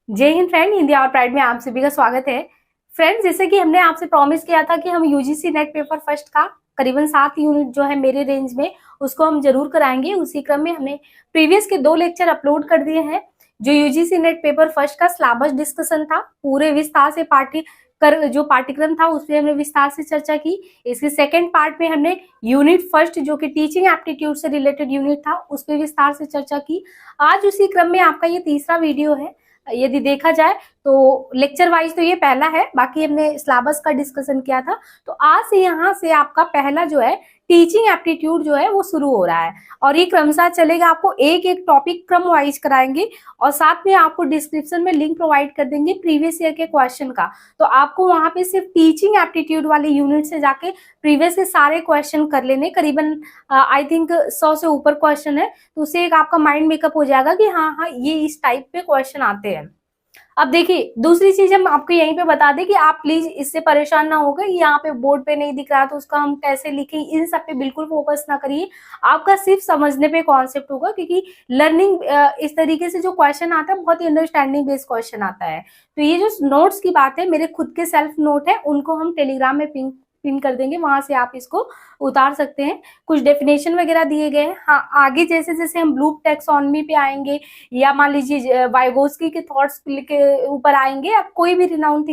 जय हिंद फ्रेंड, हिंदी और प्राइड में आप सभी का स्वागत है। फ्रेंड्स, जैसे कि हमने आपसे प्रॉमिस किया था कि हम यूजीसी नेट पेपर फर्स्ट का करीबन 7 यूनिट जो है मेरे रेंज में उसको हम जरूर कराएंगे। उसी क्रम में हमने प्रीवियस के 2 लेक्चर अपलोड कर दिए हैं। जो यूजीसी नेट पेपर फर्स्ट का सिलेबस डिस्कशन था, पूरे विस्तार से जो पाठ्यक्रम था उस पर हमने विस्तार से चर्चा की। इसके सेकेंड पार्ट में हमने यूनिट फर्स्ट जो कि टीचिंग एप्टीट्यूड से रिलेटेड यूनिट था उस पर विस्तार से चर्चा की। आज उसी क्रम में आपका ये तीसरा वीडियो है। यदि देखा जाए तो लेक्चर वाइज तो ये पहला है, बाकी हमने सिलेबस का डिस्कशन किया था। तो आज से यहाँ से आपका पहला जो है टीचिंग एप्टीट्यूड जो है वो शुरू हो रहा है और ये क्रमशः चलेगा। आपको एक एक टॉपिक क्रम वाइज कराएंगे और साथ में आपको डिस्क्रिप्शन में लिंक प्रोवाइड कर देंगे प्रीवियस ईयर के क्वेश्चन का। तो आपको वहां पे सिर्फ टीचिंग एप्टीट्यूड वाले यूनिट से जाके प्रीवियस के सारे क्वेश्चन कर लेने। करीबन आई थिंक 100 से ऊपर क्वेश्चन है, तो उससे एक आपका माइंड मेकअप हो जाएगा कि हाँ ये इस टाइप पे क्वेश्चन आते हैं। अब देखिए, दूसरी चीज हम आपको यहीं पे बता दें कि आप प्लीज इससे परेशान ना होकर यहाँ पे बोर्ड पे नहीं दिख रहा तो उसका हम कैसे लिखें, इन सब पे बिल्कुल फोकस ना करिए। आपका सिर्फ समझने पे कॉन्सेप्ट होगा, क्योंकि लर्निंग इस तरीके से जो क्वेश्चन आता है बहुत ही अंडरस्टैंडिंग बेस्ड क्वेश्चन आता है। तो ये जो नोट्स की बात है, मेरे खुद के सेल्फ नोट है, उनको हम टेलीग्राम में पिन कर देंगे, वहां से आप इसको उतार सकते हैं। कुछ डेफिनेशन वगैरह दिए गए हैं। हाँ, आगे जैसे जैसे हम ब्लूम टैक्सोनॉमी पे आएंगे या मान लीजिए वाइगोस्की के थॉट्स के ऊपर आएंगे, आप कोई भी रिनाउंड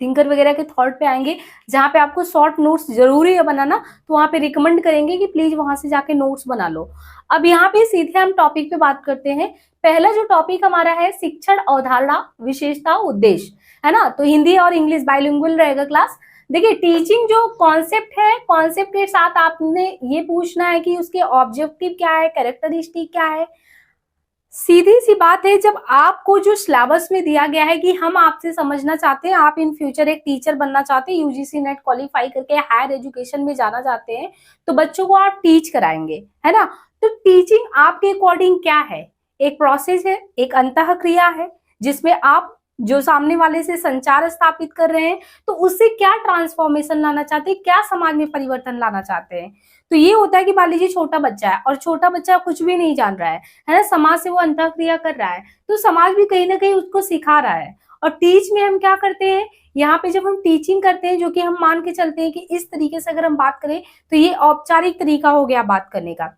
थिंकर वगैरह के थॉट पे आएंगे जहाँ पे आपको शॉर्ट नोट्स जरूरी है बनाना, तो वहाँ पे रिकमेंड करेंगे कि प्लीज वहां से जाके नोट्स बना लो। अब यहाँ पे सीधे हम टॉपिक पे बात करते हैं। पहला जो टॉपिक हमारा है शिक्षण अवधारणा, विशेषता, उद्देश्य, है ना। तो हिंदी और इंग्लिश बाइलिंगुअल रहेगा क्लास। देखिए, टीचिंग जो कॉन्सेप्ट है, कॉन्सेप्ट के साथ आपने ये पूछना है कि उसके ऑब्जेक्टिव क्या है, कैरेक्टरिस्टिक क्या है। सीधी सी बात है, जब आपको जो सिलेबस में दिया गया है कि हम आपसे समझना चाहते हैं, आप इन फ्यूचर एक टीचर बनना चाहते हैं, यूजीसी नेट क्वालिफाई करके हायर एजुकेशन में जाना चाहते हैं, तो बच्चों को आप टीच कराएंगे, है ना। तो टीचिंग आपके अकॉर्डिंग क्या है? एक प्रोसेस है, एक अंतः क्रिया है, जिसमें आप जो सामने वाले से संचार स्थापित कर रहे हैं, तो उससे क्या ट्रांसफॉर्मेशन लाना चाहते हैं, क्या समाज में परिवर्तन लाना चाहते हैं। तो ये होता है कि मान लीजिए छोटा बच्चा है और छोटा बच्चा कुछ भी नहीं जान रहा है ना, समाज से वो अंतःक्रिया कर रहा है, तो समाज भी कहीं ना कहीं उसको सिखा रहा है। और टीच में हम क्या करते हैं, यहाँ पे जब हम टीचिंग करते हैं, जो कि हम मान के चलते हैं कि इस तरीके से अगर हम बात करें तो ये औपचारिक तरीका हो गया बात करने का।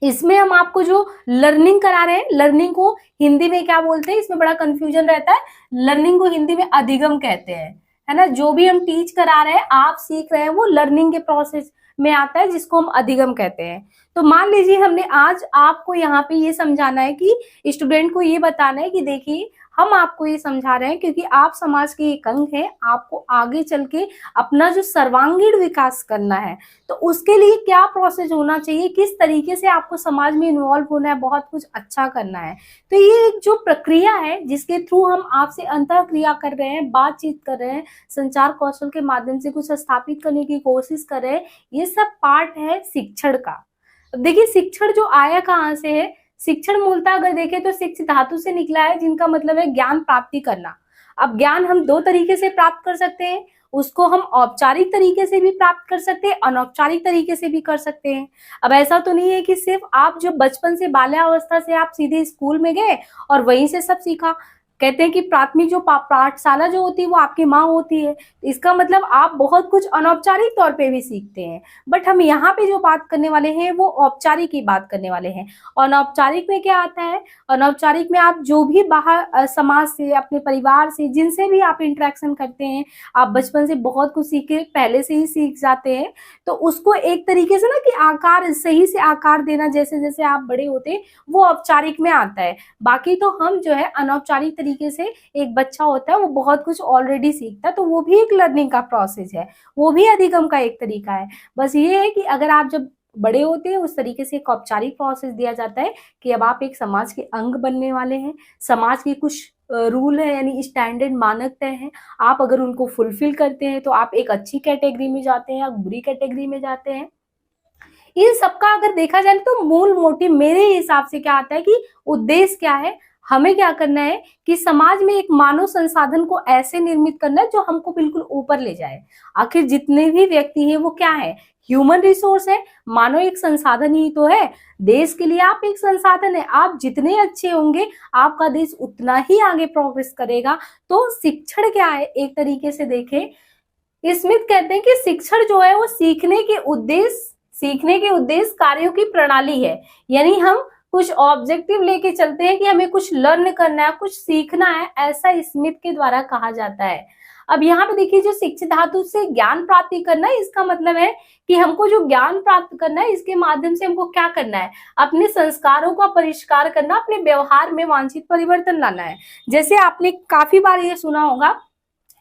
इसमें हम आपको जो लर्निंग करा रहे हैं, लर्निंग को हिंदी में क्या बोलते हैं, इसमें बड़ा कंफ्यूजन रहता है। लर्निंग को हिंदी में अधिगम कहते हैं, है ना। जो भी हम टीच करा रहे हैं, आप सीख रहे हैं, वो लर्निंग के प्रोसेस में आता है, जिसको हम अधिगम कहते हैं। तो मान लीजिए हमने आज आपको यहाँ पे ये समझाना है कि स्टूडेंट को ये बताना है कि देखिए, हम आपको ये समझा रहे हैं क्योंकि आप समाज के एक अंग हैं, आपको आगे चल के अपना जो सर्वांगीण विकास करना है, तो उसके लिए क्या प्रोसेस होना चाहिए, किस तरीके से आपको समाज में इन्वॉल्व होना है, बहुत कुछ अच्छा करना है। तो ये एक जो प्रक्रिया है जिसके थ्रू हम आपसे अंतःक्रिया कर रहे हैं, बातचीत कर रहे हैं, संचार कौशल के माध्यम से कुछ स्थापित करने की कोशिश कर रहे हैं, ये सब पार्ट है शिक्षण का। देखिए, शिक्षण जो आया कहाँ से है? शिक्षण मूलतः अगर देखें तो शिक्ष धातु से निकला है, जिनका मतलब है ज्ञान प्राप्ति करना। अब ज्ञान हम 2 तरीके से प्राप्त कर सकते हैं, उसको हम औपचारिक तरीके से भी प्राप्त कर सकते हैं, अनौपचारिक तरीके से भी कर सकते हैं। अब ऐसा तो नहीं है कि सिर्फ आप जो बचपन से बाल्यावस्था से आप सीधे स्कूल में गए और वहीं से सब सीखा। कहते हैं कि प्राथमिक जो पाठशाला जो होती है वो आपकी माँ होती है, इसका मतलब आप बहुत कुछ अनौपचारिक तौर पे भी सीखते हैं। बट हम यहाँ पे जो बात करने वाले हैं वो औपचारिक की बात करने वाले हैं। अनौपचारिक में क्या आता है? अनौपचारिक में आप जो भी बाहर समाज से, अपने परिवार से, जिनसे भी आप इंटरेक्शन करते हैं, आप बचपन से बहुत कुछ सीखे, पहले से ही सीख जाते हैं, तो उसको एक तरीके से ना कि आकार, सही से आकार देना जैसे जैसे आप बड़े होते हैं, वो औपचारिक में आता है। बाकी तो हम जो है अनौपचारिक तरीके से, एक बच्चा होता है वो बहुत कुछ ऑलरेडी सीखता है, तो वो भी एक लर्निंग का प्रोसेस है, वो भी अधिगम का एक तरीका है। बस ये है कि अगर आप जब बड़े होते हैं उस तरीके से एक औपचारिक प्रोसेस दिया जाता है कि अब आप एक समाज के अंग बनने वाले हैं, समाज के कुछ रूल है, यानी स्टैंडर्ड मानक तय हैं, आप अगर उनको फुलफिल करते हैं तो आप एक अच्छी कैटेगरी में जाते हैं या बुरी कैटेगरी में जाते हैं। इन सबका अगर देखा जाए तो मूल मोटिव मेरे हिसाब से क्या आता है कि उद्देश्य क्या है, हमें क्या करना है कि समाज में एक मानव संसाधन को ऐसे निर्मित करना है जो हमको बिल्कुल ऊपर ले जाए। आखिर जितने भी व्यक्ति हैं वो क्या है, ह्यूमन रिसोर्स है, मानव एक संसाधन ही तो है। देश के लिए आप एक संसाधन है, आप जितने अच्छे होंगे आपका देश उतना ही आगे प्रोग्रेस करेगा। तो शिक्षण क्या है, एक तरीके से देखें, स्मिथ कहते हैं कि शिक्षण जो है वो सीखने के उद्देश्य कार्यों की प्रणाली है। यानी हम कुछ ऑब्जेक्टिव लेके चलते हैं कि हमें कुछ लर्न करना है, कुछ सीखना है, ऐसा स्मिथ के द्वारा कहा जाता है। अब यहाँ पे देखिए, जो शिक्षित धातु से ज्ञान प्राप्ति करना है, इसका मतलब है कि हमको जो ज्ञान प्राप्त करना है इसके माध्यम से हमको क्या करना है, अपने संस्कारों का परिष्कार करना, अपने व्यवहार में वांछित परिवर्तन लाना है। जैसे आपने काफी बार ये सुना होगा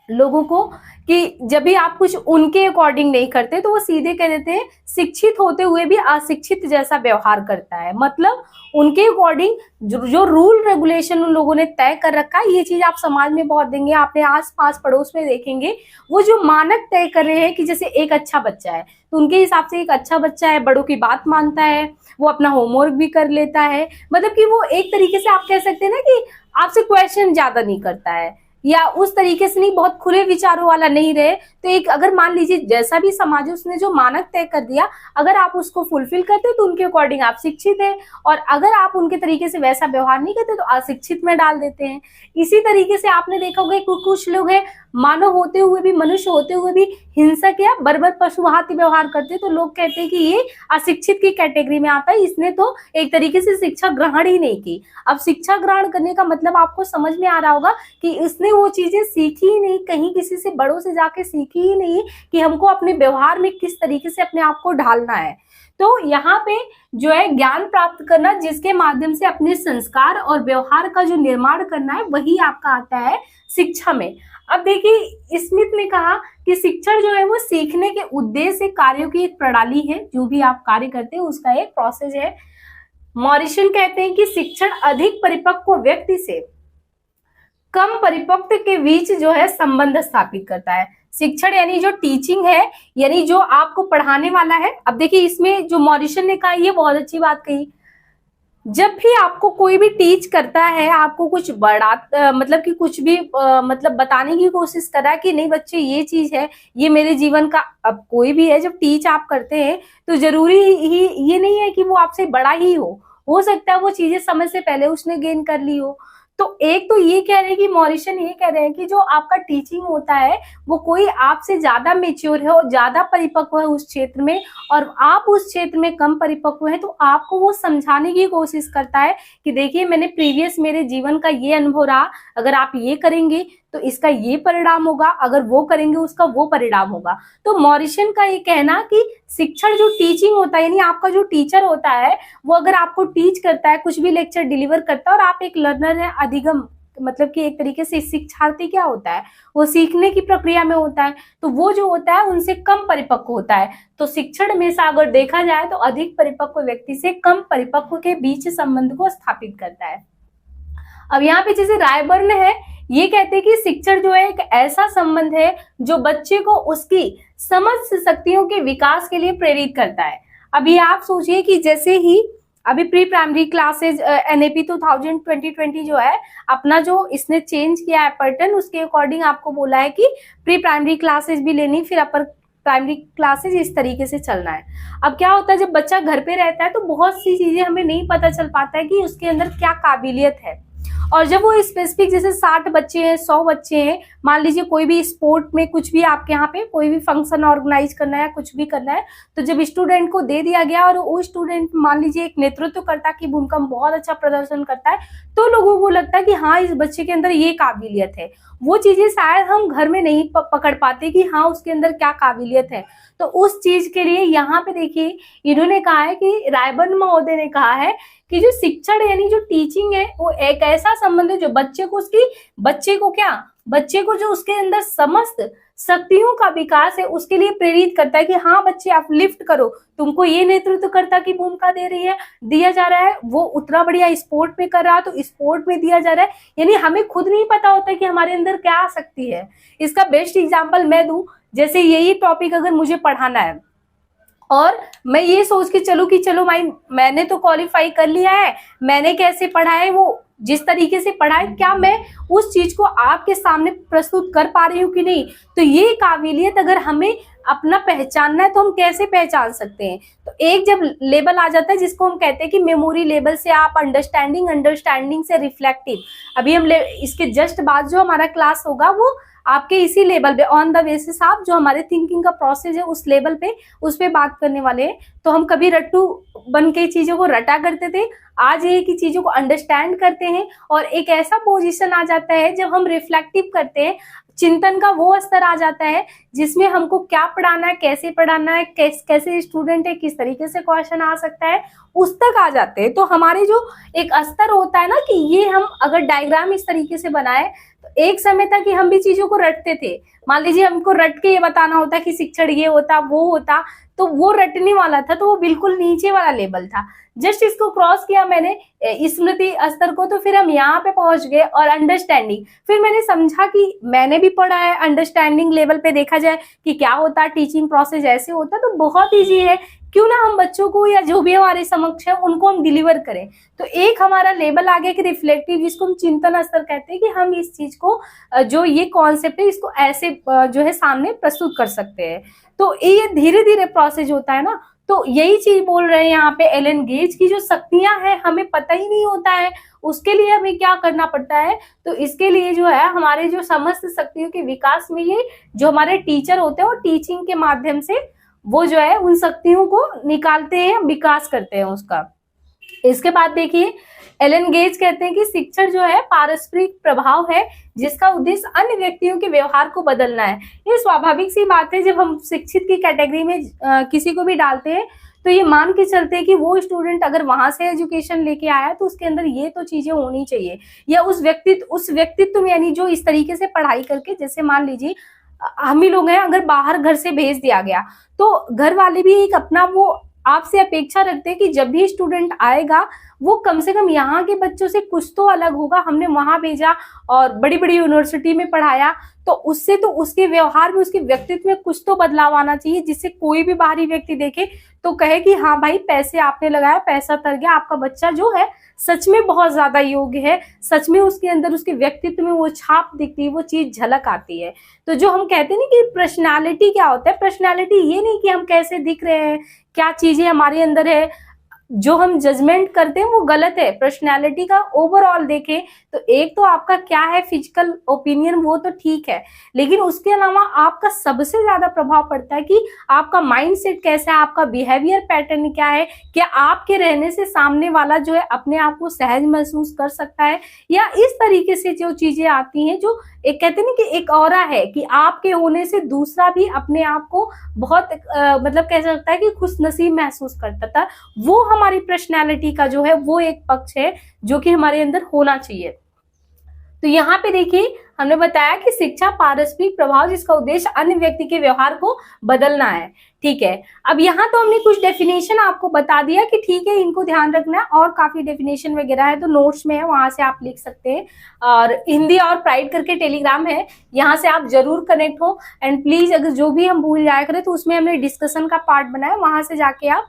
लोगों को कि जब भी आप कुछ उनके अकॉर्डिंग नहीं करते तो वो सीधे कह देते हैं शिक्षित होते हुए भी अशिक्षित जैसा व्यवहार करता है। मतलब उनके अकॉर्डिंग जो रूल रेगुलेशन उन लोगों ने तय कर रखा है, ये चीज आप समाज में बहुत देंगे, आपने आस पास पड़ोस में देखेंगे। वो जो मानक तय कर रहे हैं कि जैसे एक अच्छा बच्चा है तो उनके हिसाब से एक अच्छा बच्चा है, बड़ों की बात मानता है, वो अपना होमवर्क भी कर लेता है, मतलब कि वो एक तरीके से आप कह सकते हैं ना कि आपसे क्वेश्चन ज्यादा नहीं करता है, या उस तरीके से नहीं, बहुत खुले विचारों वाला नहीं रहे। तो एक अगर मान लीजिए जैसा भी समाज उसने जो मानक तय कर दिया, अगर आप उसको फुलफिल करते तो उनके अकॉर्डिंग आप शिक्षित है, और अगर आप उनके तरीके से वैसा व्यवहार नहीं करते तो अशिक्षित में डाल देते हैं। इसी तरीके से आपने देखा होगा कुछ लोग हैं मानव होते हुए भी, मनुष्य होते हुए भी हिंसक या बर्बर पशुभांति व्यवहार करते, तो लोग कहते हैं कि ये अशिक्षित की कैटेगरी में आता है, इसने तो एक तरीके से शिक्षा ग्रहण ही नहीं की। अब शिक्षा ग्रहण करने का मतलब आपको समझ में आ रहा होगा कि इसने वो चीजें सीखी ही नहीं, कहीं किसी से बड़ों से जाके सीखी ही नहीं कि हमको अपने व्यवहार में किस तरीके से अपने आप को ढालना है। तो यहाँ पे जो है ज्ञान प्राप्त करना, जिसके माध्यम से अपने संस्कार और व्यवहार का जो निर्माण करना है, वही आपका आता है शिक्षा में। अब देखिए स्मिथ ने कहा कि शिक्षण जो है वो सीखने के उद्देश्य कार्यों की एक प्रणाली है, जो भी आप कार्य करते हैं उसका एक प्रोसेस है। मॉरिसन कहते हैं कि शिक्षण अधिक परिपक्व व्यक्ति से कम परिपक्व के बीच जो है संबंध स्थापित करता है। शिक्षण यानी जो टीचिंग है, यानी जो आपको पढ़ाने वाला है। अब देखिए इसमें जो मॉरिसन ने कहा, ये बहुत अच्छी बात कही, जब भी आपको कोई भी टीच करता है, आपको कुछ बड़ा मतलब कि कुछ भी मतलब बताने की कोशिश कर रहा है कि नहीं बच्चे ये चीज है, ये मेरे जीवन का, अब कोई भी है जब टीच आप करते हैं तो जरूरी ही ये नहीं है कि वो आपसे बड़ा ही हो सकता है वो चीजें समय से पहले उसने गेन कर ली हो। तो एक तो ये कह रहे हैं कि मॉरिसन ये कह रहे हैं कि जो आपका टीचिंग होता है वो कोई आपसे ज्यादा मेच्योर है और ज्यादा परिपक्व है उस क्षेत्र में, और आप उस क्षेत्र में कम परिपक्व है, तो आपको वो समझाने की कोशिश करता है कि देखिए मैंने प्रीवियस मेरे जीवन का ये अनुभव रहा, अगर आप ये करेंगे तो इसका ये परिणाम होगा, अगर वो करेंगे उसका वो परिणाम होगा। तो मॉरिसन का ये कहना कि शिक्षण जो टीचिंग होता है, यानी आपका जो टीचर होता है वो अगर आपको टीच करता है, कुछ भी लेक्चर डिलीवर करता है, और आप एक लर्नर है, अधिगम मतलब कि एक तरीके से शिक्षार्थी क्या होता है, वो सीखने की प्रक्रिया में होता है, तो वो जो होता है उनसे कम परिपक्व होता है। तो शिक्षण में से अगर देखा जाए तो अधिक परिपक्व व्यक्ति से कम परिपक्व के बीच संबंध को स्थापित करता है। अब यहाँ पे जैसे रायबर्न है, ये कहते हैं कि शिक्षण जो है एक ऐसा संबंध है जो बच्चे को उसकी समझ शक्तियों के विकास के लिए प्रेरित करता है। अभी आप सोचिए कि जैसे ही अभी प्री प्राइमरी क्लासेज NAP 2020 जो है अपना जो इसने चेंज किया है पैटर्न, उसके अकॉर्डिंग आपको बोला है कि प्री प्राइमरी क्लासेज भी लेनी, फिर अपर प्राइमरी क्लासेज, इस तरीके से चलना है। अब क्या होता है जब बच्चा घर पे रहता है तो बहुत सी चीजें हमें नहीं पता चल पाता है कि उसके अंदर क्या काबिलियत है, और जब वो स्पेसिफिक जैसे 60 बच्चे हैं, 100 बच्चे हैं, मान लीजिए कोई भी स्पोर्ट में कुछ भी आपके यहाँ पे कोई भी फंक्शन ऑर्गेनाइज करना है, कुछ भी करना है, तो जब स्टूडेंट को दे दिया गया और वो स्टूडेंट मान लीजिए एक नेतृत्व करता की भूमिका में बहुत अच्छा प्रदर्शन करता है, तो लोगों को लगता है कि हाँ इस बच्चे के अंदर ये काबिलियत है। वो चीजें शायद हम घर में नहीं पकड़ पाते कि हाँ उसके अंदर क्या काबिलियत है। तो उस चीज के लिए यहाँ पे देखिए इन्होंने कहा है कि रायबर्न महोदय ने कहा है कि जो शिक्षण यानी जो टीचिंग है वो एक ऐसा संबंध है जो बच्चे को जो उसके अंदर समस्त शक्तियों का विकास है उसके लिए प्रेरित करता है कि हाँ बच्चे आप लिफ्ट करो, तुमको ये नेतृत्वकर्ता की भूमिका दिया जा रहा है, वो उतना बढ़िया स्पोर्ट में कर रहा है तो स्पोर्ट में दिया जा रहा है। यानी हमें खुद नहीं पता होता कि हमारे अंदर क्या आ सकती है। इसका बेस्ट एग्जाम्पल मैं दूं, जैसे यही टॉपिक अगर मुझे पढ़ाना है और मैं ये सोच के चलूं कि चलो भाई मैंने तो क्वालिफाई कर लिया है, मैंने कैसे पढ़ा है वो जिस तरीके से पढ़ा है, क्या मैं उस चीज को आपके सामने प्रस्तुत कर पा रही हूँ कि नहीं। तो ये काबिलियत अगर हमें अपना पहचानना है तो हम कैसे पहचान सकते हैं। तो एक जब लेवल आ जाता है जिसको हम कहते हैं कि मेमोरी लेवल से आप अंडरस्टैंडिंग से रिफ्लेक्टिव, अभी हम इसके जस्ट बाद जो हमारा क्लास होगा वो आपके इसी लेवल पे ऑन द बेसिस आप जो हमारे थिंकिंग का प्रोसेस है उस लेवल पे उस पे बात करने वाले हैं। तो हम कभी रट्टू बन के चीजों को रटा करते थे, आज ये कि चीजों को अंडरस्टैंड करते हैं और एक ऐसा पोजीशन आ जाता है जब हम रिफ्लेक्टिव करते हैं, चिंतन का वो स्तर आ जाता है जिसमें हमको क्या पढ़ाना है, कैसे पढ़ाना है, कैसे स्टूडेंट है, किस तरीके से क्वेश्चन आ सकता है, उस तक आ जाते हैं। तो हमारे जो एक स्तर होता है ना कि ये हम अगर डायग्राम इस तरीके से बनाए तो एक समय तक कि हम भी चीजों को रटते थे। मान लीजिए हमको रट के ये बताना होता कि शिक्षण ये होता वो होता, तो वो रटने वाला था, तो वो बिल्कुल नीचे वाला लेवल था। जस्ट इसको क्रॉस किया मैंने स्मृति स्तर को, तो फिर हम यहाँ पे पहुंच गए और अंडरस्टैंडिंग। फिर मैंने समझा कि मैंने भी पढ़ा है अंडरस्टैंडिंग लेवल पे देखा जाए कि क्या होता है, टीचिंग प्रोसेस ऐसे होता है, तो बहुत ईजी है, क्यों ना हम बच्चों को या जो भी हमारे समक्ष है उनको हम डिलीवर करें। तो एक हमारा लेवल आ गया कि रिफ्लेक्टिव, जिसको हम चिंतन स्तर कहते हैं, कि हम इस चीज को जो ये कॉन्सेप्ट है इसको ऐसे जो है सामने प्रस्तुत कर सकते हैं। तो ये धीरे धीरे प्रोसेस होता है ना। तो यही चीज बोल रहे हैं यहाँ पे एलन गेज की जो शक्तियां हैं हमें पता ही नहीं होता है, उसके लिए हमें क्या करना पड़ता है। तो इसके लिए जो है हमारे जो समस्त शक्तियों के विकास में ये जो हमारे टीचर होते हैं वो टीचिंग के माध्यम से वो जो है उन शक्तियों को निकालते हैं, विकास करते हैं उसका। इसके बाद देखिए एलन गेज कहते हैं कि शिक्षण जो है पारस्परिक प्रभाव है जिसका उद्देश्य अन्य व्यक्तियों के व्यवहार को बदलना है। ये स्वाभाविक सी बात है, जब हम शिक्षित की कैटेगरी में किसी को भी डालते हैं तो ये मान के चलते हैं कि वो स्टूडेंट अगर वहां से एजुकेशन लेके आया तो उसके अंदर ये तो चीजें होनी चाहिए, या उस व्यक्तित्व में, यानी जो इस तरीके से पढ़ाई करके, जैसे मान लीजिए हम ही लोग हैं, अगर बाहर घर से भेज दिया गया तो घर वाले भी एक अपना वो आपसे अपेक्षा रखते हैं कि जब भी स्टूडेंट आएगा वो कम से कम यहाँ के बच्चों से कुछ तो अलग होगा। हमने वहां भेजा और बड़ी बड़ी यूनिवर्सिटी में पढ़ाया तो उससे तो उसके व्यवहार में, उसके व्यक्तित्व में कुछ तो बदलाव आना चाहिए, जिससे कोई भी बाहरी व्यक्ति देखे तो कहे कि हाँ भाई पैसे आपने लगाया, पैसा तर गया, आपका बच्चा जो है सच में बहुत ज्यादा योग्य है, सच में उसके अंदर उसके व्यक्तित्व में वो छाप दिखती है, वो चीज झलक आती है। तो जो हम कहते हैं ना कि पर्सनालिटी क्या होता है, पर्सनालिटी ये नहीं कि हम कैसे दिख रहे हैं, क्या चीजें हमारे अंदर है, जो हम जजमेंट करते हैं वो गलत है। पर्सनालिटी का ओवरऑल देखें तो एक तो आपका क्या है फिजिकल ओपिनियन, वो तो ठीक है, लेकिन उसके अलावा आपका सबसे ज्यादा प्रभाव पड़ता है कि आपका माइंडसेट कैसा है, आपका बिहेवियर पैटर्न क्या है, क्या आपके रहने से सामने वाला जो है अपने आप को सहज महसूस कर सकता है, या इस तरीके से जो चीजें आती हैं, जो एक कहते हैं ना कि एक ऑरा है कि आपके होने से दूसरा भी अपने आप को बहुत मतलब कह सकता है कि खुशनसीब महसूस करता था। वो हमारी पर्सनैलिटी का जो है वो एक पक्ष है जो कि हमारे अंदर होना चाहिए। तो यहाँ पे देखिए हमने बताया कि शिक्षा पारस्परिक प्रभाव जिसका उद्देश्य अन्य व्यक्ति के व्यवहार को बदलना है। ठीक है, अब यहाँ तो हमने कुछ डेफिनेशन आपको बता दिया कि ठीक है इनको ध्यान रखना है, और काफी डेफिनेशन वगैरह है तो नोट्स में है, वहां से आप लिख सकते हैं। और हिंदी और प्राइड करके टेलीग्राम है, यहाँ से आप जरूर कनेक्ट हो। एंड प्लीज अगर जो भी हम भूल जाया करें तो उसमें हमने डिस्कशन का पार्ट बनाया, वहां से जाके आप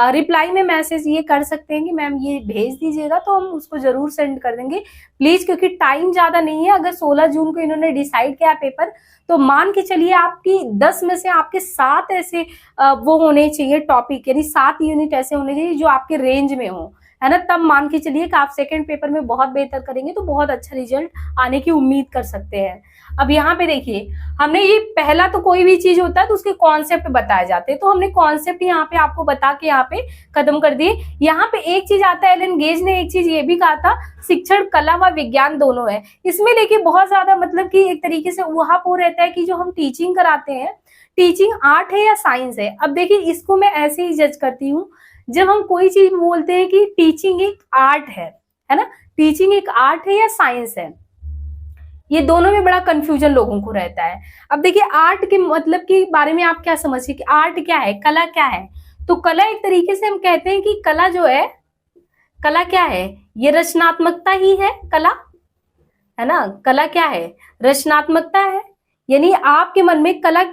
रिप्लाई में मैसेज ये कर सकते हैं कि मैम ये भेज दीजिएगा, तो हम उसको जरूर सेंड कर देंगे प्लीज, क्योंकि टाइम ज्यादा नहीं है। अगर 16 जून को इन्होंने डिसाइड किया पेपर, तो मान के चलिए आपकी 10 में से आपके 7 ऐसे वो होने चाहिए टॉपिक, यानी 7 यूनिट ऐसे होने चाहिए जो आपके रेंज में हो, है ना। तब मान के चलिए कि आप सेकंड पेपर में बहुत बेहतर करेंगे तो बहुत अच्छा रिजल्ट आने की उम्मीद कर सकते हैं। अब यहाँ पे देखिए हमने ये पहला तो कोई भी चीज होता है तो उसके कॉन्सेप्ट बताए जाते हैं, तो हमने कॉन्सेप्ट यहाँ पे आपको बता के यहाँ पे खत्म कर दिए। यहाँ पे एक चीज आता है, एलन गेज ने एक चीज ये भी कहा था, शिक्षण कला व विज्ञान दोनों है। इसमें देखिए बहुत ज्यादा मतलब कि एक तरीके से वहां रहता है कि जो हम टीचिंग कराते हैं, टीचिंग आर्ट है या साइंस है। अब देखिए इसको मैं ऐसे ही जज करती हूँ, जब हम कोई चीज बोलते हैं कि टीचिंग एक आर्ट है ना, टीचिंग एक आर्ट है या साइंस है, ये दोनों में बड़ा कंफ्यूजन लोगों को रहता है। अब देखिए आर्ट के मतलब के बारे में आप क्या समझिए कि आर्ट क्या है, कला क्या है। तो कला एक तरीके से हम कहते हैं कि कला जो है, कला क्या है, ये रचनात्मकता ही है कला, है ना। कला क्या है, रचनात्मकता है, यानी आपके मन में कला,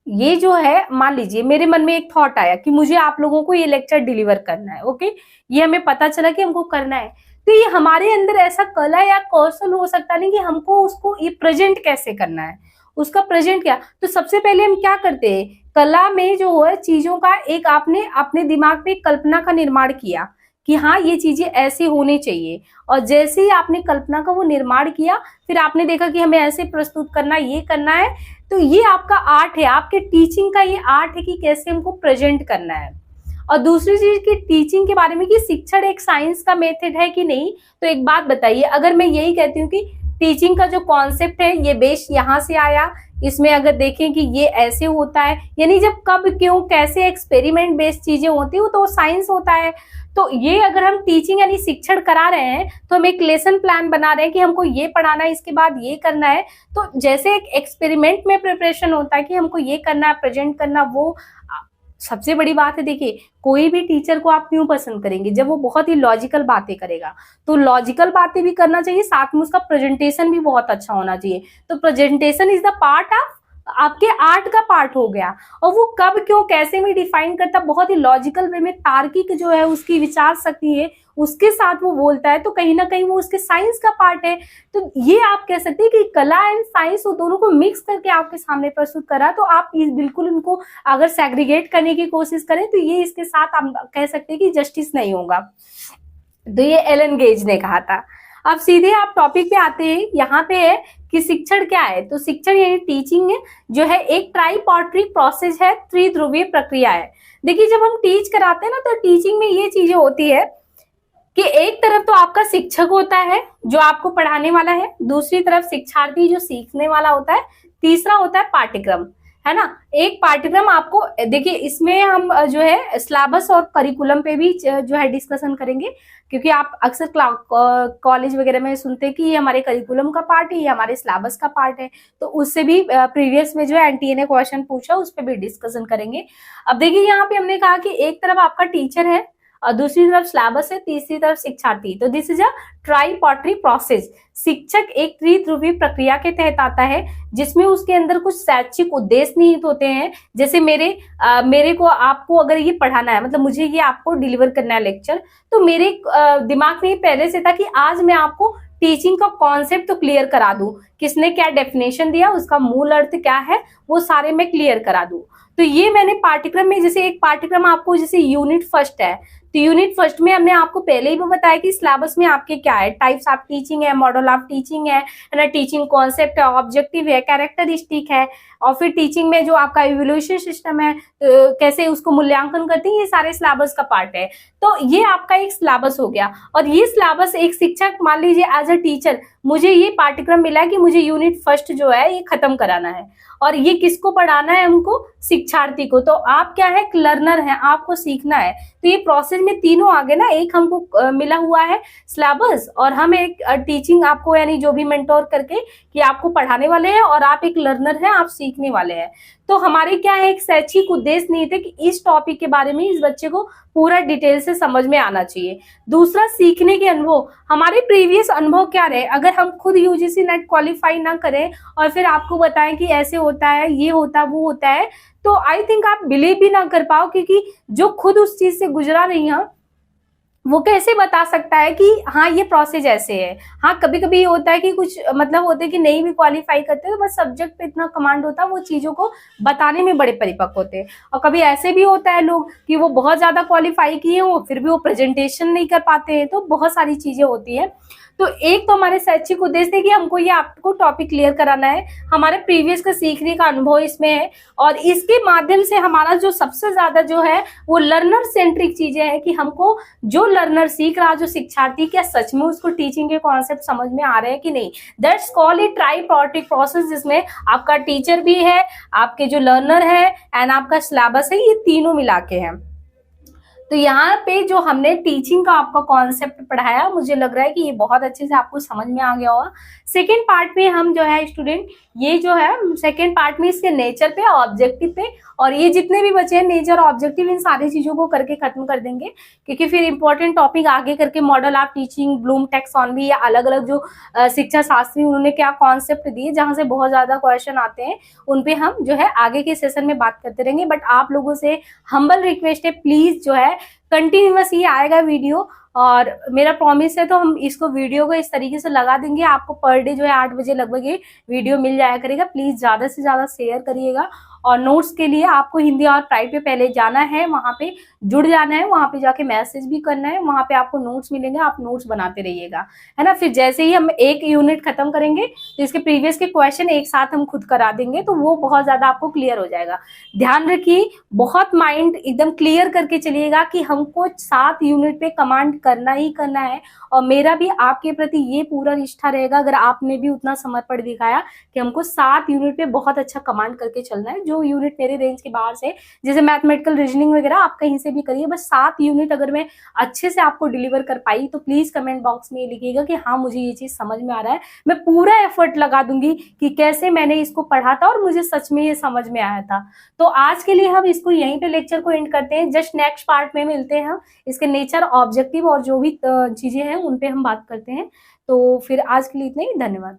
ये जो है मान लीजिए मेरे मन में एक थॉट आया कि मुझे आप लोगों को ये लेक्चर डिलीवर करना है, ओके, ये हमें पता चला कि हमको करना है, तो ये हमारे अंदर ऐसा कला या कौशल हो सकता नहीं कि हमको उसको ये प्रेजेंट कैसे करना है, उसका प्रेजेंट क्या। तो सबसे पहले हम क्या करते हैं, कला में जो है चीजों का एक आपने अपने दिमाग में कल्पना का निर्माण किया कि हाँ ये चीजें ऐसे होने चाहिए, और जैसे ही आपने कल्पना का वो निर्माण किया, फिर आपने देखा कि हमें ऐसे प्रस्तुत करना, ये करना है। तो ये आपका आर्ट है, आपके टीचिंग का ये आर्ट है कि कैसे हमको प्रेजेंट करना है। और दूसरी चीज की टीचिंग के बारे में कि शिक्षण एक साइंस का मेथड है कि नहीं। तो एक बात बताइए, अगर मैं यही कहती हूँ कि टीचिंग का जो कॉन्सेप्ट है ये बेस यहाँ से आया, इसमें अगर देखें कि ये ऐसे होता है, यानी जब कब क्यों कैसे एक्सपेरिमेंट बेस्ड चीजें होती है तो साइंस होता है। तो ये अगर हम टीचिंग यानी शिक्षण करा रहे हैं तो हम एक लेसन प्लान बना रहे हैं कि हमको ये पढ़ाना है, इसके बाद ये करना है। तो जैसे एक एक्सपेरिमेंट में प्रिपरेशन होता है कि हमको ये करना है, प्रेजेंट करना, वो सबसे बड़ी बात है। देखिए कोई भी टीचर को आप क्यों पसंद करेंगे, जब वो बहुत ही लॉजिकल बातें करेगा। तो लॉजिकल बातें भी करना चाहिए, साथ में उसका प्रेजेंटेशन भी बहुत अच्छा होना चाहिए। तो presentation is the part of आपके आर्ट का पार्ट हो गया। और वो कब क्यों कैसे में डिफाइन करता, बहुत ही लॉजिकल वे में, तार्किक जो है उसकी विचार शक्ति है उसके साथ वो बोलता है, तो कहीं ना कहीं वो उसके साइंस का पार्ट है। तो ये आप कह सकते हैं कि कला एंड साइंस वो दोनों को मिक्स करके आपके सामने प्रस्तुत करा। तो आप बिल्कुल इनको अगर सेग्रीगेट करने की कोशिश करें तो ये इसके साथ आप कह सकते हैं कि जस्टिस नहीं होगा। तो ये एलन गेज ने कहा था। अब सीधे आप टॉपिक पे आते हैं, यहाँ पे है कि शिक्षण क्या है। तो शिक्षण यानी टीचिंग जो है एक ट्राइपॉट्रिक प्रोसेस है, त्रिध्रुवीय प्रक्रिया है। देखिए जब हम टीच कराते हैं ना तो टीचिंग में ये चीजें होती है कि एक तरफ तो आपका शिक्षक होता है जो आपको पढ़ाने वाला है, दूसरी तरफ शिक्षार्थी जो सीखने वाला होता है, तीसरा होता है पाठ्यक्रम, है ना। एक पाठ्यक्रम आपको, देखिए इसमें हम जो है सिलेबस और करिकुलम पे भी जो है डिस्कशन करेंगे, क्योंकि आप अक्सर कॉलेज वगैरह में सुनते हैं कि ये हमारे करिकुलम का पार्ट है, ये हमारे सिलेबस का पार्ट है। तो उससे भी प्रीवियस में जो है एनटीए ने क्वेश्चन पूछा, उस पर भी डिस्कशन करेंगे। अब देखिए यहाँ पे हमने कहा कि एक तरफ आपका टीचर है और दूसरी तरफ सिलेबस है, तीसरी तरफ शिक्षार्थी। तो दिस इज अ ट्राइपॉटरी प्रोसेस। शिक्षक एक त्रिध्रुवीय प्रक्रिया के तहत आता है जिसमें उसके अंदर कुछ शैक्षिक उद्देश्य निहित होते हैं। जैसे मेरे को आपको अगर ये पढ़ाना है, मतलब मुझे ये आपको डिलीवर करना है लेक्चर, तो मेरे दिमाग में पहले से था कि आज मैं आपको टीचिंग का कॉन्सेप्ट तो क्लियर करा दूं, किसने क्या डेफिनेशन दिया, उसका मूल अर्थ क्या है, वो सारे मैं क्लियर करा दूं। तो ये मैंने पाठ्यक्रम में, जैसे एक पाठ्यक्रम आपको, जैसे यूनिट फर्स्ट है, तो यूनिट फर्स्ट में हमने आपको पहले ही बताया कि सिलेबस में आपके क्या है, टाइप्स ऑफ टीचिंग है, मॉडल ऑफ टीचिंग है ना, टीचिंग कॉन्सेप्ट है, ऑब्जेक्टिव है, कैरेक्टरिस्टिक है, और फिर टीचिंग में जो आपका इवैल्यूएशन सिस्टम है, कैसे उसको मूल्यांकन करते हैं, ये सारे सिलेबस का पार्ट है। तो ये आपका एक सिलेबस हो गया। और ये सिलेबस एक शिक्षक, मान लीजिए एज अ टीचर मुझे ये पाठ्यक्रम मिला कि मुझे यूनिट फर्स्ट जो है ये खत्म कराना है, और ये किसको पढ़ाना है, हमको शिक्षार्थी को। तो आप क्या है, लर्नर है, आपको सीखना है। तो ये प्रोसेस में तीनों आगे ना, एक हमको मिला हुआ है सिलेबस, और हम एक टीचिंग आपको यानी जो भी मेंटोर करके कि आपको पढ़ाने वाले हैं, और आप एक लर्नर हैं, आप सीखने वाले हैं। तो हमारे क्या है, एक शैक्षिक उद्देश्य नहीं थे कि इस टॉपिक के बारे में इस बच्चे को पूरा डिटेल से समझ में आना चाहिए। दूसरा, सीखने के अनुभव, हमारे प्रीवियस अनुभव क्या रहे। अगर हम खुद यूजीसी नेट क्वालिफाई ना करें और फिर आपको बताएं कि ऐसे होता है, ये होता है, वो होता है, तो आई थिंक आप बिलीव भी ना कर पाओ, क्योंकि जो खुद उस चीज से गुजरा रही है वो कैसे बता सकता है कि हाँ ये प्रोसेस ऐसे है। हाँ कभी कभी ये होता है कि कुछ मतलब होते हैं कि नहीं भी क्वालिफाई करते, तो बस सब्जेक्ट पे इतना कमांड होता है, वो चीजों को बताने में बड़े परिपक्व होते हैं। और कभी ऐसे भी होता है लोग कि वो बहुत ज्यादा क्वालिफाई किए हो, फिर भी वो प्रेजेंटेशन नहीं कर पाते हैं। तो बहुत सारी चीजें होती है। तो एक तो हमारे शैक्षिक उद्देश्य है कि हमको ये आपको टॉपिक क्लियर कराना है, हमारे प्रीवियस का सीखने का अनुभव इसमें है, और इसके माध्यम से हमारा जो सबसे ज्यादा जो है वो लर्नर सेंट्रिक चीजें हैं कि हमको जो लर्नर सीख रहा, जो शिक्षार्थी, क्या सच में उसको टीचिंग के कॉन्सेप्ट समझ में आ रहे हैं कि नहीं। दैट्स कॉल्ड ए ट्राइपॉटिक प्रोसेस, जिसमें आपका टीचर भी है, आपके जो लर्नर है एंड आपका सिलेबस है, ये तीनों मिला के हैं। तो यहाँ पे जो हमने टीचिंग का आपका कॉन्सेप्ट पढ़ाया, मुझे लग रहा है कि ये बहुत अच्छे से आपको समझ में आ गया होगा। सेकेंड पार्ट में हम जो है स्टूडेंट, ये जो है सेकेंड पार्ट में इसके नेचर पे, ऑब्जेक्टिव पे, और ये जितने भी बचे हैं नेचर, ऑब्जेक्टिव, इन सारी चीजों को करके खत्म कर देंगे, क्योंकि फिर इंपॉर्टेंट टॉपिक आगे करके model of teaching, Bloom taxonomy, या अलग अलग जो शिक्षा शास्त्री उन्होंने क्या कॉन्सेप्ट दिए जहां से बहुत ज्यादा क्वेश्चन आते हैं, उन पे हम जो है आगे के सेशन में बात करते रहेंगे। बट आप लोगों से हम्बल रिक्वेस्ट है, प्लीज जो है कंटिन्यूअस ये आएगा वीडियो, और मेरा प्रॉमिस है तो हम इसको वीडियो को इस तरीके से लगा देंगे, आपको पर डे जो है 8 बजे लगभग ये वीडियो मिल जाया करेगा। प्लीज ज्यादा से ज्यादा शेयर करिएगा। और नोट्स के लिए आपको हिंदी और प्राइड पे पहले जाना है, वहां पे जुड़ जाना है, वहां पे जाके मैसेज भी करना है, वहां पे आपको नोट्स मिलेंगे, आप नोट्स बनाते रहिएगा, है ना। फिर जैसे ही हम एक यूनिट खत्म करेंगे तो इसके प्रीवियस के क्वेश्चन एक साथ हम खुद करा देंगे, तो वो बहुत ज्यादा आपको क्लियर हो जाएगा। ध्यान रखिए, बहुत माइंड एकदम क्लियर करके चलिएगा कि हमको 7 यूनिट पे कमांड करना ही करना है। और मेरा भी आपके प्रति ये पूरा निष्ठा रहेगा, अगर आपने भी उतना समर्पण दिखाया कि हमको 7 यूनिट पे बहुत अच्छा कमांड करके चलना है। जो यूनिट मेरे रेंज के बाहर से, जैसे मैथमेटिकल रीजनिंग वगैरह, आप कहीं से भी करिए, बस 7 यूनिट अगर मैं अच्छे से आपको डिलीवर कर पाई तो प्लीज कमेंट बॉक्स में लिखिएगा कि हाँ मुझे ये चीज समझ में आ रहा है। मैं पूरा एफर्ट लगा दूंगी कि कैसे मैंने इसको पढ़ा था और मुझे सच में ये समझ में आया था। तो आज के लिए हम इसको यहीं पे लेक्चर को एंड करते हैं। जस्ट नेक्स्ट पार्ट में मिलते हैं हम, इसके नेचर, ऑब्जेक्टिव और जो भी चीजें हैं उन पे हम बात करते हैं। तो फिर आज के लिए इतना ही, धन्यवाद।